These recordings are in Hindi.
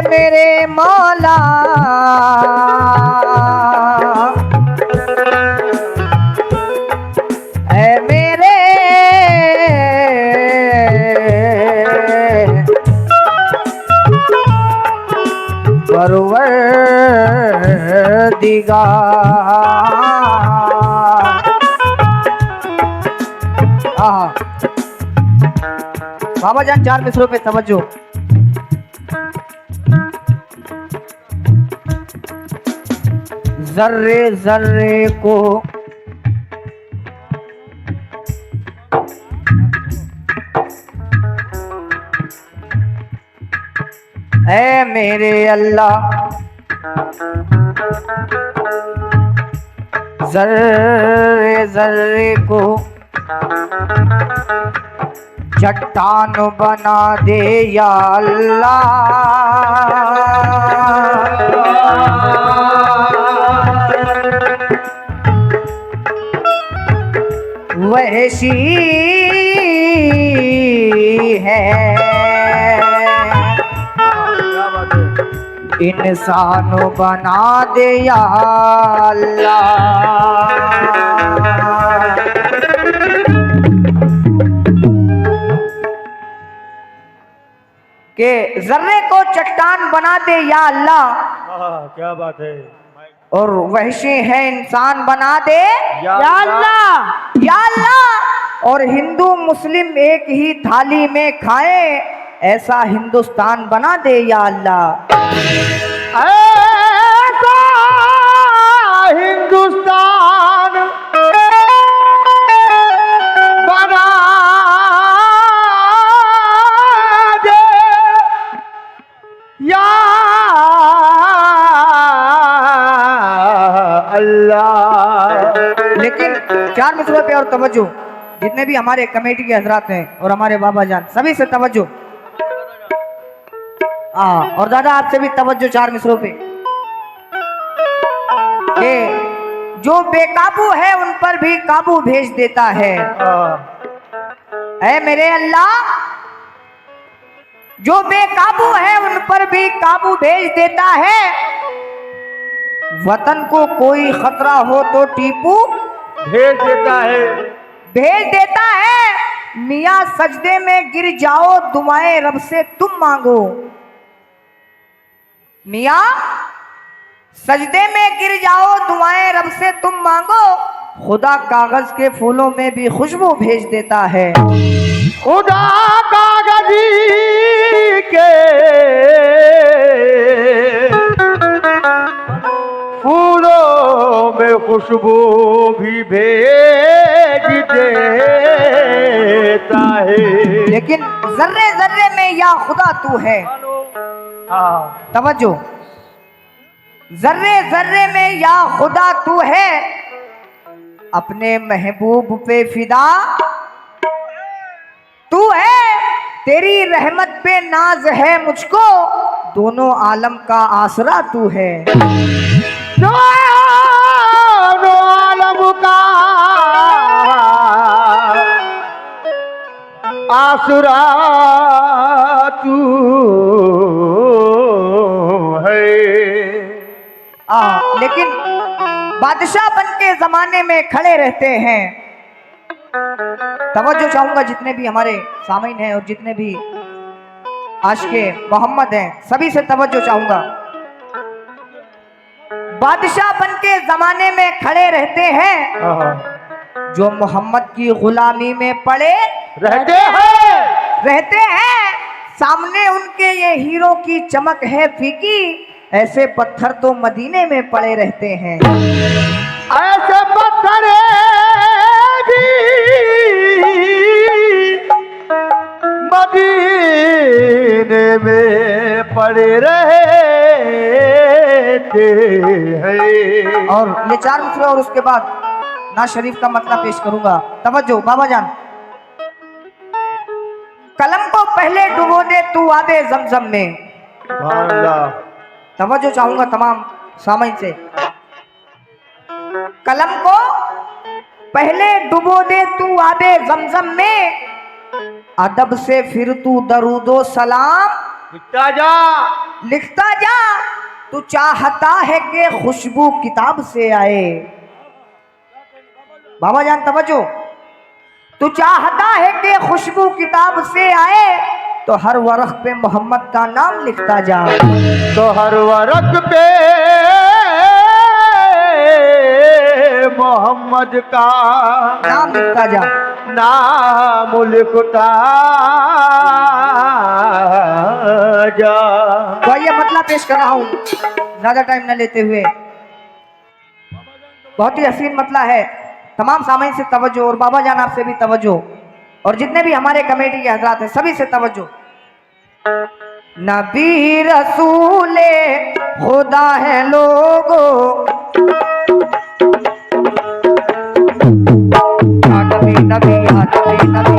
मेरे मौला ऐ मेरे परवरदिगार। बाबा जान 4 मिसरों पे तवज्जो। जर्रे जर्रे को ऐ मेरे अल्लाह जर्रे जर्रे को चट्टान बना दे या अल्लाह। वैसी है इंसान बना दे या अल्लाह। के जर्रे को चट्टान बना दे या अल्लाह। क्या बात है। और वहशी है इंसान बना दे या अल्लाह, या अल्लाह। और हिंदू मुस्लिम एक ही थाली में खाए ऐसा हिंदुस्तान बना दे या अल्लाह। ऐसा हिंदुस्तान बना दे या अल्लाह। लेकिन 4 मिसरों पे और तवज्जो। जितने भी हमारे कमेटी के हजरात हैं और हमारे बाबा जान सभी से तवज्जो। और दादा आपसे भी तवज्जो 4 मिसरों पे। कि जो बेकाबू है उन पर भी काबू भेज देता है। ऐ मेरे अल्लाह जो बेकाबू है उन पर भी काबू भेज देता है। वतन को कोई खतरा हो तो टीपू भेज देता है, भेज देता है। मियाँ सजदे में गिर जाओ दुआएं रब से तुम मांगो। मियाँ सजदे में गिर जाओ दुआएं रब से तुम मांगो। खुदा कागज के फूलों में भी खुशबू भेज देता है। खुदा कागज के फूलों में खुशबू भी भेज देता है। लेकिन जर्रे जर्रे में या खुदा तू है। तवज्जो। जर्रे जर्रे में या खुदा तू है अपने महबूब पे फिदा तू है। तेरी रहमत पे नाज है मुझको दोनों आलम का आसरा तू है। दोनों आलम का आसरा तू है। लेकिन बादशाह बन के जमाने में खड़े रहते हैं। तवज्जो चाहूंगा जितने भी हमारे सामीन हैं और जितने भी आशिके मोहम्मद हैं सभी से तवज्जो चाहूंगा। बादशाह बन के जमाने में खड़े रहते हैं जो मोहम्मद की गुलामी में पड़े रहते हैं। सामने उनके ये हीरो की चमक है फीकी ऐसे पत्थर तो मदीने में पड़े रहते हैं। ऐसे पत्थर भी मदीने में पड़े रहते हैं। और ये 4 मिसरे और उसके बाद ना शरीफ का मतलब पेश करूंगा। तवज्जो बाबा जान। कलम को पहले डुबो दे तू आबे जमजम में। तवज्जो चाहूंगा तमाम सामीन से। कलम को पहले डुबो दे तू आबे जमजम में अदब से फिर तू दरूदो सलाम जा लिखता जा, तू चाहता है कि खुशबू किताब से आए। बाबा जान तवज्जो, तू चाहता है कि खुशबू किताब से आए, तो हर वरख पे मोहम्मद का नाम लिखता जा। तो हर वरक पे मोहम्मद का नाम लिखता जा। नाम लिखता जा। तो ये मतलब पेश कर रहा हूं ज्यादा टाइम न लेते हुए। बहुत ही हसीन मतला है। तमाम सामईन से तवज्जो, और बाबा जान आपसे भी तवज्जो, और जितने भी हमारे कमेटी के हजरात हैं सभी से तवज्जो। नबी रसूले खुदा है लोगो, नबी नबी नबी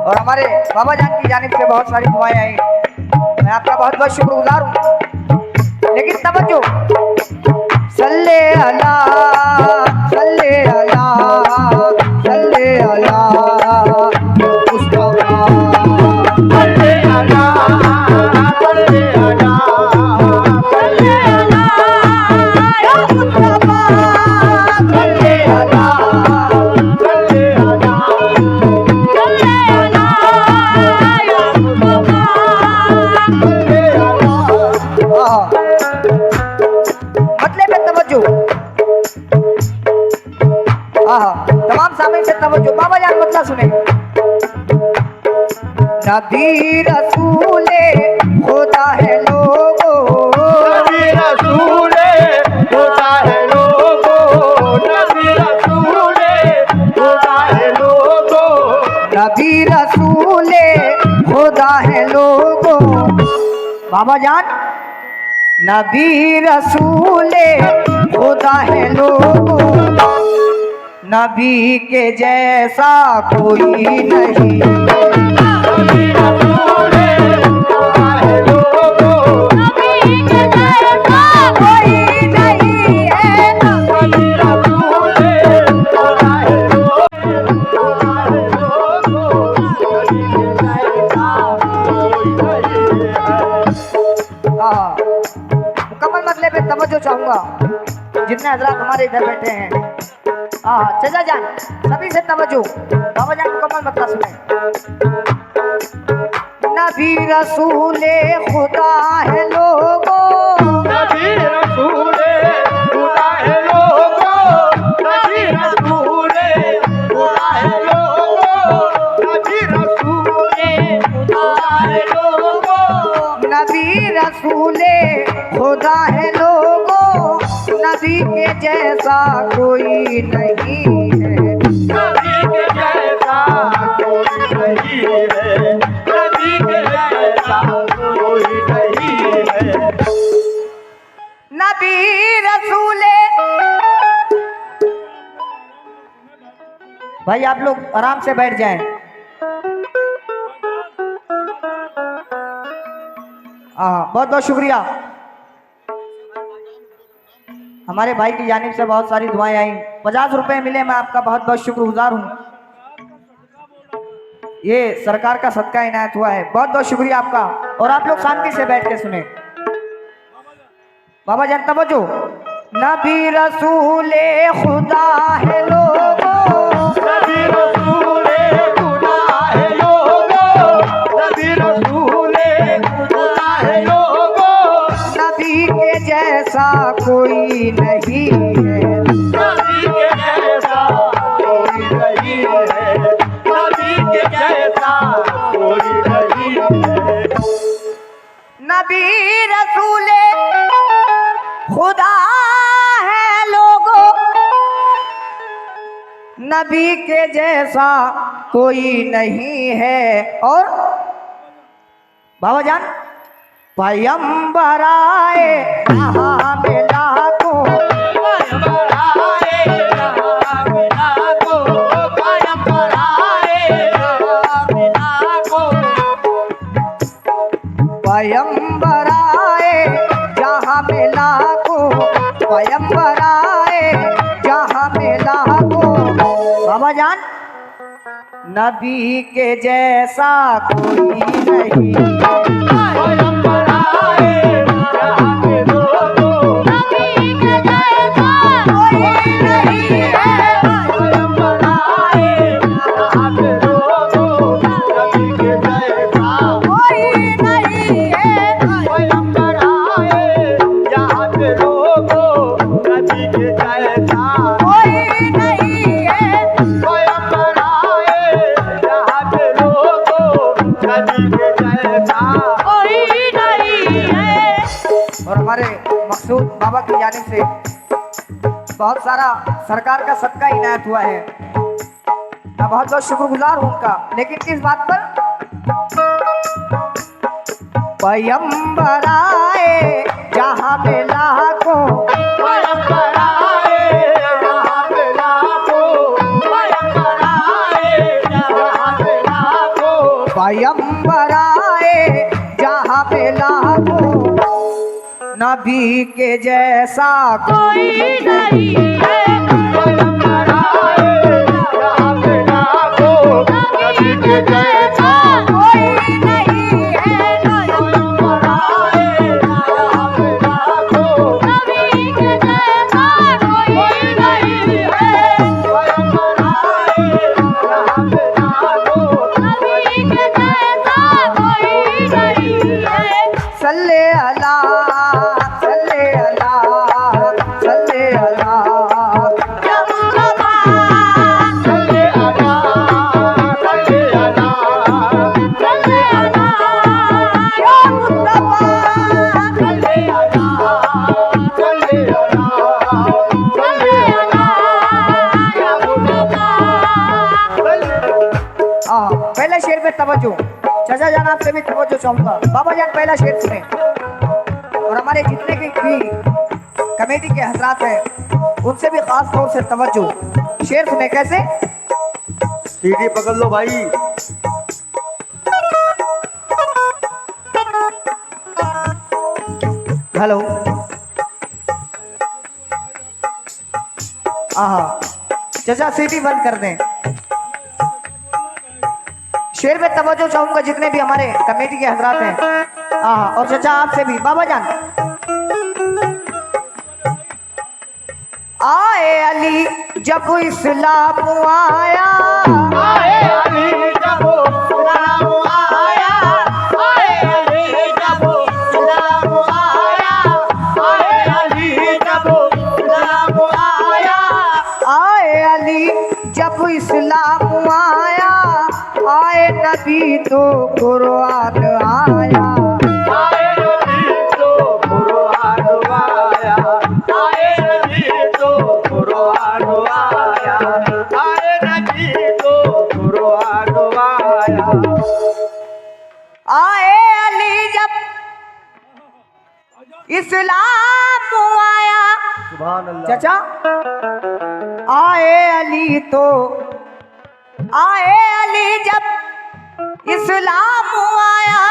और हमारे बाबा जान की जानिब से बहुत सारी दुआएं आई। मैं आपका बहुत बहुत शुक्रगुजार हूँ। लेकिन तवज्जो, सल्ले अला सल्ले अला सल्ले अला मुस्तफा, सल्ले अला सल्ले अला सल्ले अला या मुस्तफा, सल्ले अला सल्ले अला सल्ले अला या मुस्तफा। सल्ले अला। मतलब में तवज्जो, तमाम सामने से तवज्जो। बाबा जान मतलब सुने। नबी रसूले खुदा है लोगो, नबी रसूले खुदा है लोगो, नबी रसूले खुदा है लोगो, नबी रसूले खुदा है लोगो। बाबा जान, नबी रसूले खुदा है लोगो, नबी के जैसा कोई नहीं। नबी रसूले खुदा है लोगो, नबी के जैसा कोई नहीं है। नबी रसूले खुदा है लोगो, खुदा है लोगो, नबी के जैसा कोई नहीं है। मुकम्मल मतलब पे तवज्जो चाहूंगा जितने हजरात हमारे इधर बैठे हैं। चचा जान सभी से तवज्जो। बाबा जान मुकम्मल मतलब सुने। नबी रसूले खुदा है लोगो, नबी रसूले खुदा है लोगो, नबी रसूले खुदा है लोगो, नबी रसूले खुदा है लोगो, नबी रसूले खुदा है लोगो, नबी के जैसा कोई नहीं है। नबी के जैसा कोई नहीं है, नबी के जैसा कोई नहीं है। नबी रसूले, भाई आप लोग आराम से बैठ जाएं। बहुत बहुत शुक्रिया। हमारे भाई की जानिब से बहुत सारी दुआएं आई। 50 रुपए मिले, मैं आपका बहुत बहुत शुक्रगुजार हूँ। ये सरकार का सदका इनायत हुआ है। बहुत बहुत शुक्रिया आपका। और आप लोग शांति से बैठ के सुने। बाबा जान तवज्जो। नबी रसूले खुदा है लोगो, नबी रसूले खुदा है लोगो, नबी रसूले खुदा है लोगो, नबी के जैसा कोई नहीं है। नबी के जैसा कोई नहीं है, नबी के जैसा कोई नहीं है। नबी रसूले खुदा है लोगो, नबी के जैसा कोई नहीं है। और बाबा जान, पैगंबर आए यहाँ मिला को, पैगंबर आए यहाँ मिला को, पैगंबर आए जहाँ में लाखों। बाबा जान, नबी के जैसा कोई नहीं, पैगंबर आए जहाँ पे लोगों, नबी के जैसा कोई नहीं है। पैगंबर आए जहाँ पे लोगों, नबी के जैसा कोई नहीं है। पैगंबर आए जहाँ पे लोगों, नबी के जैसा कोई नहीं है। पैगंबर आए जहाँ पे लोगों, नबी के जैसा कोई नहीं है। और हमारे मकसूद बाबा की जानिब से बहुत सारा सरकार का सदका इनायत हुआ है, मैं बहुत बहुत शुक्रगुजार हूँ उनका। लेकिन किस बात पर? पैगंबर आए जहाँ पे लाखों, पैगंबर आए जहाँ पे लाखों, पैगंबर आए जहाँ पे लाखों, पैगंबर आए जहाँ पे लाखों, नबी के जैसा कोई नहीं है। पैगंबर आए जहाँ पे लाखों, नबी के जैसा कोई नहीं है। पैगंबर आए जहाँ पे लाखों, नबी के जैसा कोई नहीं है। पैगंबर आए जहाँ पे लाखों, नबी के जैसा कोई नहीं है। सल्ले अला, सल्ले अला, सल्ले अला या मुस्तफा, सल्ले अला, सल्ले अला, सल्ले अला या मुस्तफा, सल्ले अला, सल्ले अला, सल्ले अला या मुस्तफा। पहले शेर पे तवज्जो, चाचा जान आपसे भी तवज्जो चाहूंगा। बाबा जान पहला शेर सुने, और हमारे जितने भी कमेटी के हजरात हैं उनसे भी खास तौर से तवज्जो। शेर सुने कैसे? सीढ़ी पकड़ लो भाई। हेलो, हाँ चाचा सीटी बंद कर दें। शेर में तवज्जो चाहूंगा जितने भी हमारे कमेटी के हजरात हैं, हाँ, और चाचा आपसे भी। बाबा जान, आए अली जब इस्लाम आया, आए अली जब इस्लाम आया, आए अली जब इस्लाम आया, आए अली जब इस्लाम आया, आए अली जब इस्लाम आया, आए नबी तो कुरान आया। आए नबी तो कुरान आया, आए नबी तो कुरान आया, आए नबी तो कुरान आया। आए अली जब इस्लाम आया, सुभान अल्लाह। चाचा आए अली तो, आए अली जब इस्लाम आया,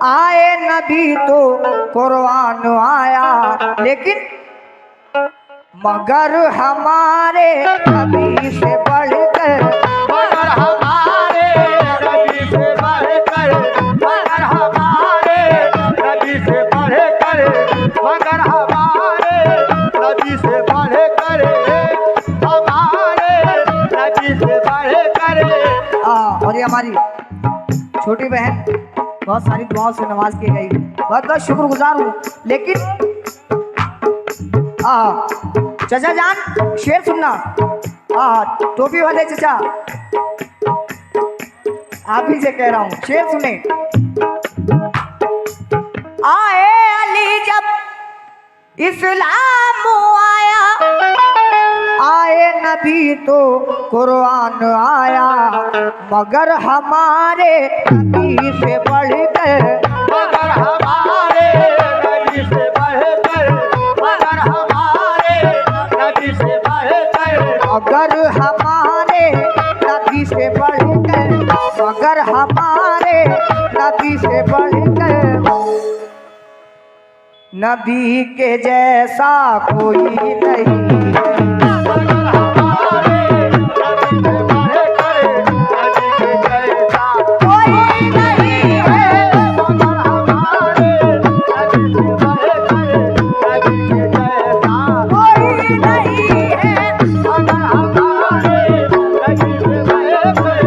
आए नबी तो कुरान आया। लेकिन मगर हमारे नबी से बढ़कर, मगर हमारे नबी से बढ़कर, मगर हमारे नबी से बढ़कर, मगर हमारे नबी से बढ़कर, हमारे नबी से बढ़कर। और ये हमारी छोटी बहन बहुत सारी दुआओं से नवाज की गई, बहुत बहुत शुक्रगुजार हूँ। लेकिन चाचा जान शेर सुनना, टोपी वाले चाचा आप ही से कह रहा हूँ, शेर सुने। आए अली जब इस्लाम आया, आए नबी तो कुरान आया, मगर हमारे नबी से बढ़कर, मगर हमारे नबी से बढ़कर, मगर हमारे नबी से बढ़कर, अगर हमारे नबी से बढ़कर, मगर हमारे नबी से बढ़कर नबी के जैसा कोई नहीं है। मगर हमारे नबी से बढ़कर नबी के जैसा कोई नहीं है। मगर हमारे नबी से बढ़कर नबी के जैसा कोई नहीं है। मगर हमारे नबी से बढ़कर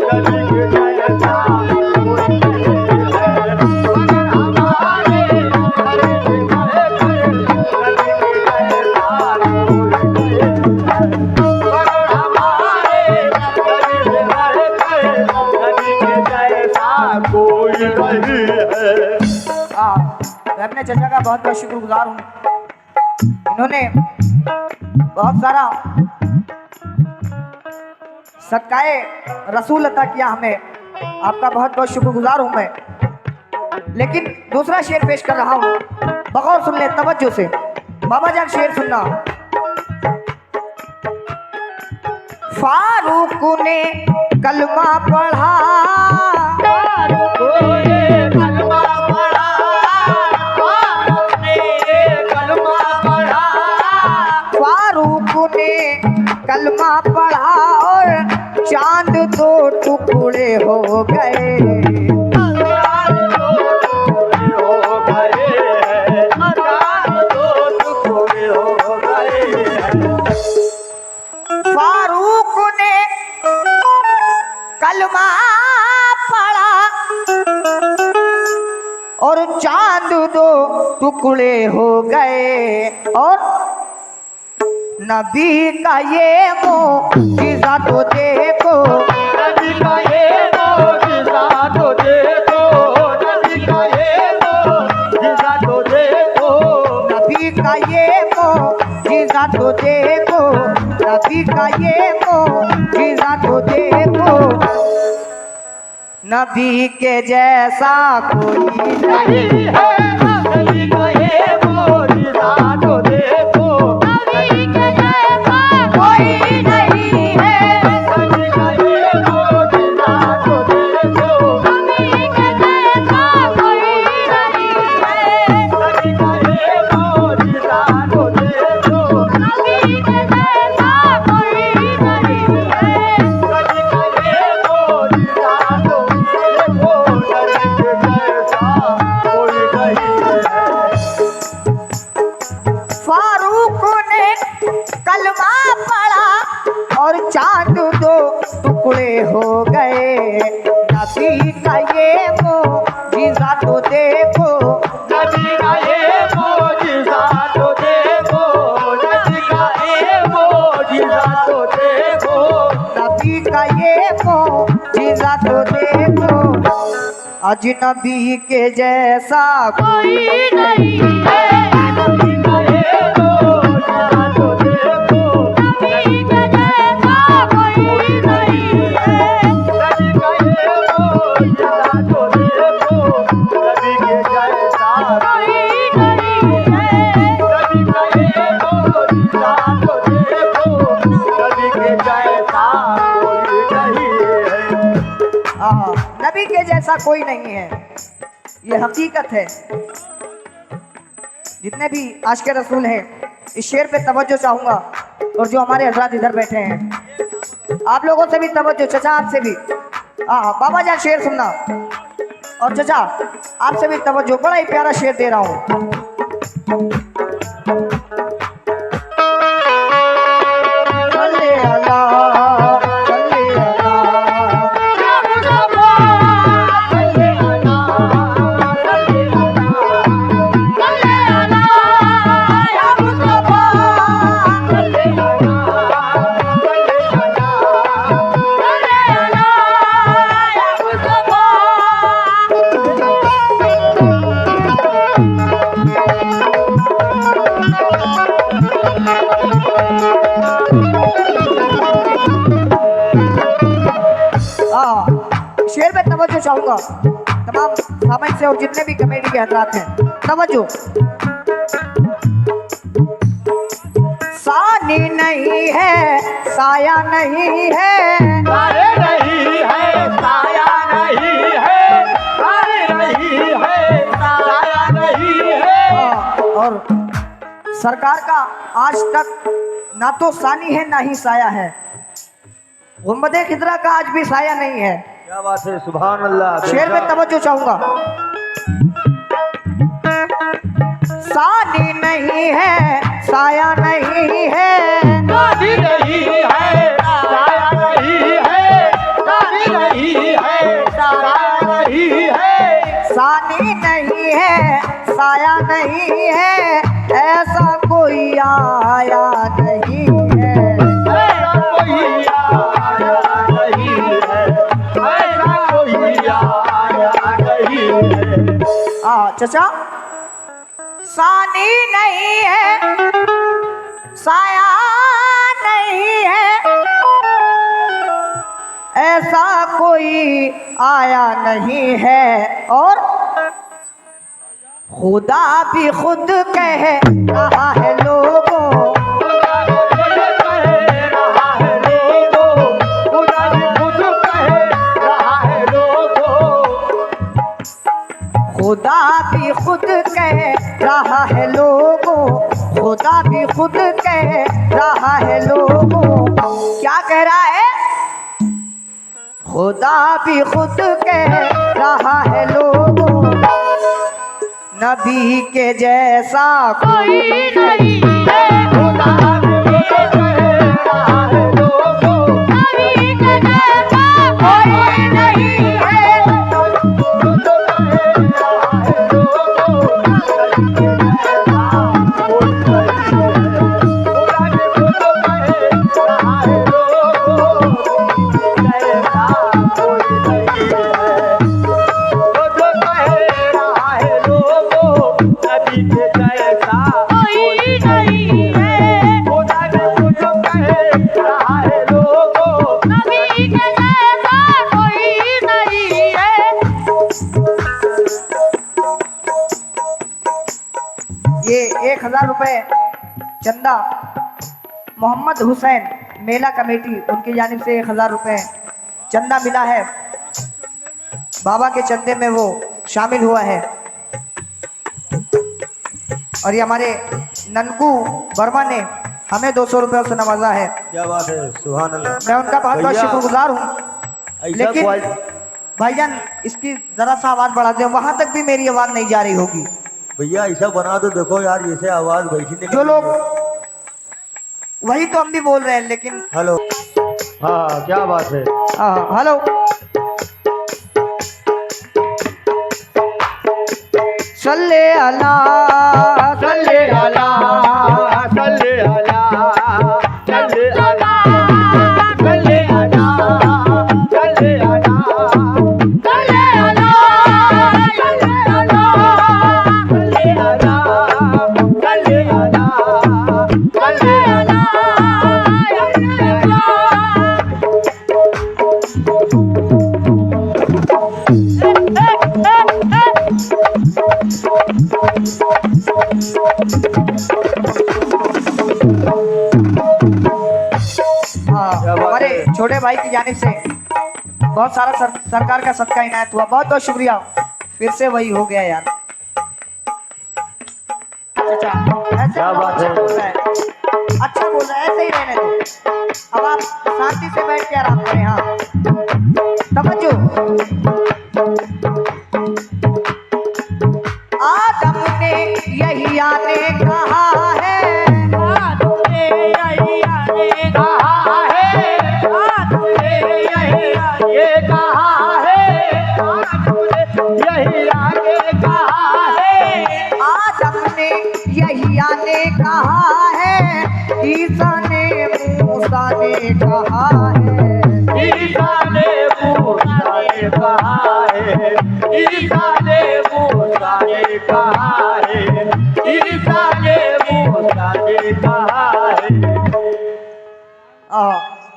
नबी के जैसा कोई नहीं है। मगर हमारे नबी से बढ़कर नबी के जैसा कोई नहीं है। मगर हमारे नबी से बढ़कर नबी के जैसा कोई नहीं है। मैं अपने चचा का बहुत बहुत शुक्रगुजार हूँ। इन्होंने बहुत सारा सदकाए रसूल अता किया हमें। आपका बहुत बहुत शुक्रगुजार हूँ मैं। लेकिन दूसरा शेर पेश कर रहा हूँ, बगौर सुन ले तवज्जो से। बाबा जान शेर सुनना। फारूक ने कलमा पढ़ा, कोई कलमा पढ़ा, फारूक ने कलमा पढ़ा, फारूक ने कलमा पढ़ा और चांद दो टुकड़े हो गए। चांद दो टुकड़े हो गए, चांद दो टुकड़े हो गए। फारूक ने कलमा पढ़ा और चांद दो टुकड़े हो गए। और नबी का ये मोजिज़ा तो देखो, नबी का ये मोजिज़ा तो देखो, नबी का ये मोजिज़ा तो देखो, नबी का ये मोजिज़ा तो देखो, नबी का ये मोजिज़ा तो देखो। नबी के जैसा कोई नहीं। नहीं है। नबी का ये मोजिज़ा तो देखो, नबी के जैसा कोई नहीं है। नबी का ये मोजिज़ा तो देखो, नबी के जैसा कोई नहीं है। नबी का ये मोजिज़ा तो देखो, नबी के जैसा कोई नहीं है। नबी का ये मोजिज़ा तो देखो, नबी के जैसा कोई नहीं है। फारूक ने कलमा पढ़ा और चांद दो टुकड़े हो गए। नबी का ये मोजिज़ा तो देखो, नबी का ये मोजिज़ा तो देखो, नबी का ये मोजिज़ा तो देखो, नबी का ये मोजिज़ा तो देखो। अजनबी के जैसा कोई नहीं है। नबी का ये मोजिज़ा तो देखो, नबी के जैसा कोई नहीं है। नबी का ये मोजिज़ा तो देखो, नबी के जैसा कोई नहीं है। नबी का ये मोजिज़ा तो देखो, नबी के जैसा कोई नहीं है। नबी के जैसा कोई नहीं है, ये हकीकत है। जितने भी आशिक़ रसूल हैं, इस शेर पे तवज्जो चाहूँगा। और जो हमारे हज़रात इधर बैठे हैं, आप लोगों से भी तवज्जो, चचा आपसे भी। बाबा जान शेर सुनना। और चचा आपसे भी तवज्जो, बड़ा ही प्यारा शेर दे रहा हूँ। सल्ले अला, सल्ले अला, शेर में तवज्जो चाहूंगा तमाम सामाजिक से और जितने भी कमेटी के हजरात हैं, तवज्जो। सानी नहीं है, साया नहीं है, सारे नहीं है, साया नहीं है, सारे नहीं है, साया नहीं है, और सरकार का आज तक ना तो सानी है ना ही साया है। गुंबदे खिदरा का आज भी साया नहीं है। क्या बात है, सुभान अल्लाह। शेर में तवज्जो चाहूंगा। सानी नहीं है, साया नहीं है, सानी नहीं है, साया नहीं है, सानी नहीं है, साया नहीं है, सानी नहीं है, साया नहीं है, ऐसा कोई आया नहीं है। ऐसा कोई आया नहीं है, ऐसा कोई आया नहीं है। चचा, सानी नहीं है, साया नहीं है, ऐसा कोई आया नहीं है। और खुदा भी खुद कह रहा है लोगों, खुदा भी खुद कह रहा है लोगों, खुदा भी खुद कह रहा है लोगों। क्या कह रहा है? खुदा भी खुद कह रहा है लोगों, नबी के जैसा कोई नहीं है। खुदा भी खुद कह रहा है लोगों, नबी के जैसा कोई नहीं है। ये 1000 रुपए चंदा मोहम्मद हुसैन मेला कमेटी उनकी जानिब से 1000 रुपए चंदा मिला है। बाबा के चंदे में वो शामिल हुआ है। और ये हमारे ननकू वर्मा ने हमें 200 रुपये से नवाजा है। क्या बात है, सुभान अल्लाह। मैं उनका बहुत बहुत शुक्रगुजार हूँ। लेकिन भाईजान इसकी जरा सा आवाज़ बढ़ा दें, वहाँ तक भी मेरी आवाज़ नहीं जा रही होगी। भैया ऐसा बना दो, देखो यार जैसे आवाज बैठी जो लोग वही तो हम भी बोल रहे हैं, लेकिन हेलो। हाँ क्या बात है। हेलो। सल्ले अला सल्ले अला सल्ले अला सल्ले अला सल्ले अला सल्ले अला सल्ले अला सल्ले अला सल्ले अला सल्ले अला हमारे छोटे भाई की जानिब से बहुत सारा सरकार का सदका इनायत हुआ। बहुत बहुत शुक्रिया। फिर से वही हो गया यार। अच्छा क्या बात है। अच्छा बोल रहा है, ऐसे ही रहने दो। अब आप शांति से बैठ के आराम करें। हाँ समझो। आदम ने यही आने कहा है, आदम ने यही आने कहा है, आदम ने यही आने कहा है, आदम ने यही आने कहा है, आदम ने यही आने कहा है, ईसा ने मूसा ने कहा है, ईसा ने मूसा ने कहा है, ईसा ने मूसा ने कहा है, ईसा ने मूसा ने कहा है।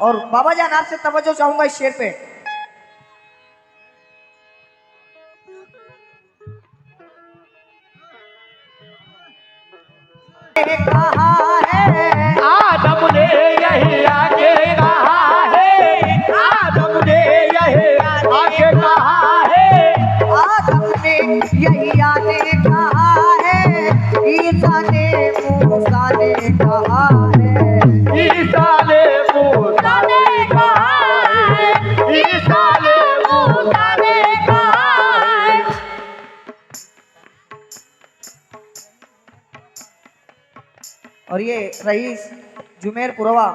और बाबा जान आपसे तवज्जो चाहूंगा इस शेर पे। कहा है आदम ने यही आगे कहा है, आदम ने यही आगे कहा है, आदम ने यही आने कहा है, ईसा ने मूसा ने कहा है, ईसा ने मूसा ने कहा है, ईसा ने मूसा ने कहा है। और ये रईस जुमेर पुरवा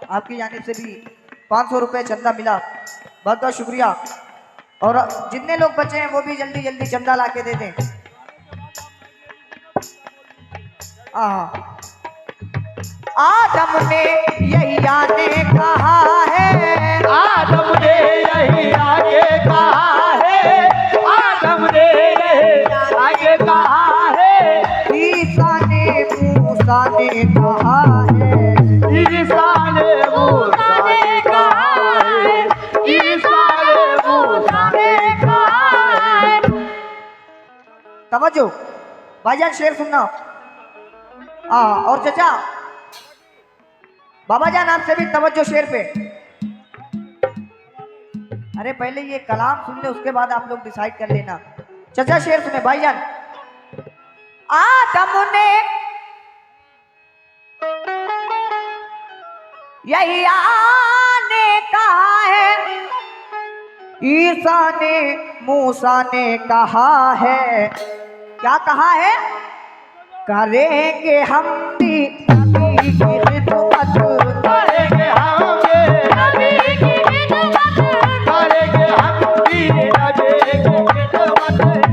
आपकी जानिब से भी 500 रुपये चंदा मिला, बहुत बहुत शुक्रिया। और जितने लोग बचे हैं वो भी जल्दी जल्दी चंदा ला के दे दें। आदम ने यहिया ने कहा है, आदम ने यही आगे कहा है, आदम ने यही आगे कहा है, ईसा ने मूसा ने कहा है, ईसा ने मूसा ने कहा है, ईसा ने मूसा ने कहा है। तवज्जो भाईजान, शेर सुनना। और चचा बाबा जान आपसे भी तवज्जो शेर पे। अरे पहले ये कलाम सुन ले, उसके बाद आप लोग डिसाइड कर लेना। चचा शेर सुने भाईजान। आदम ने यहिया ने कहा है, ईसा ने मूसा ने कहा है, क्या कहा है? करेंगे हम भी